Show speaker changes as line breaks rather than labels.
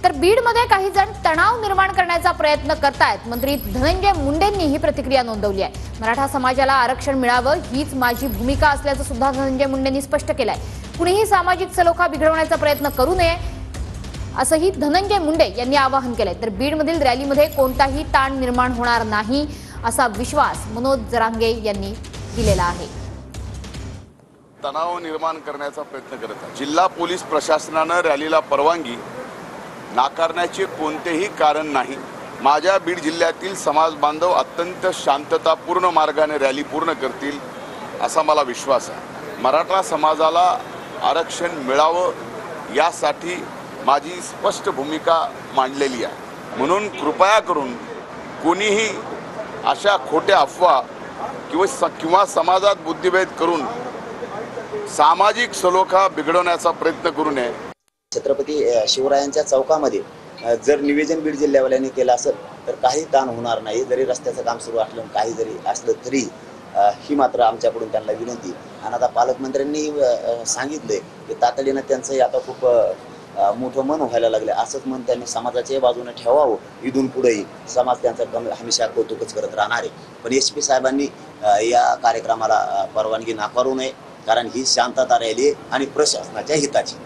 तर बीडमध्ये काही जण तणाव निर्माण करण्याचा प्रयत्न करतायत। मंत्री धनंजय मुंडेंनी ही प्रतिक्रिया नोंदवली आहे। मराठा समाजाला आरक्षण मिळावं हीच माझी भूमिका असल्याचं सुद्धा धनंजय मुंडेंनी स्पष्ट केलंय। कुणीही सामाजिक सलोखा बिघडवण्याचा प्रयत्न करू नये असंही धनंजय मुंडे यांनी आवाहन केलंय। तर बीडमधील रॅलीमध्ये कोणताही ताण निर्माण होणार नाही असा विश्वास मनोज जरांगे यांनी दिलेला आहे।
तणाव निर्माण करण्याचा प्रयत्न करत आहे। जिल्हा पोलीस प्रशासनानं रॅलीला परवानगी नाकारण्याचे कोणतेही कारण नाही। माझ्या बीड जिल्ह्यातील समाज बांधव अत्यंत शांततापूर्ण मार्गाने रॅली पूर्ण करतील असा मला विश्वास आहे। मराठा समाजाला आरक्षण मिळावं यासाठी माझी स्पष्ट भूमिका मांडलेली आहे। म्हणून कृपया करून कोणीही अशा खोट्या अफवा किंवा समाजात बुद्धिभेद करून सामाजिक सलोखा बिघडवण्याचा प्रयत्न करू नये।
छत्रपती शिवरायांच्या चौकामध्ये जर निवेदन बीड जिल्ह्यावाल्यांनी केलं असेल तर काही ताण होणार नाही। जरी रस्त्याचं काम सुरू असलं काही जरी असलं तरी ही मात्र आमच्याकडून त्यांना विनंती। आणि आता पालकमंत्र्यांनी सांगितले की तातडीनं त्यांचं आता खूप मोठं मन व्हायला लागलं। असंच मन त्यांनी समाजाच्या बाजूने ठेवावं। इथून पुढेही समाज त्यांचा हमेशा कौतुकच करत राहणार आहे। पण SP साहेबांनी या कार्यक्रमाला परवानगी नाकारू नये, कारण ही शांतता रॅली आणि प्रशासनाच्या हिताची।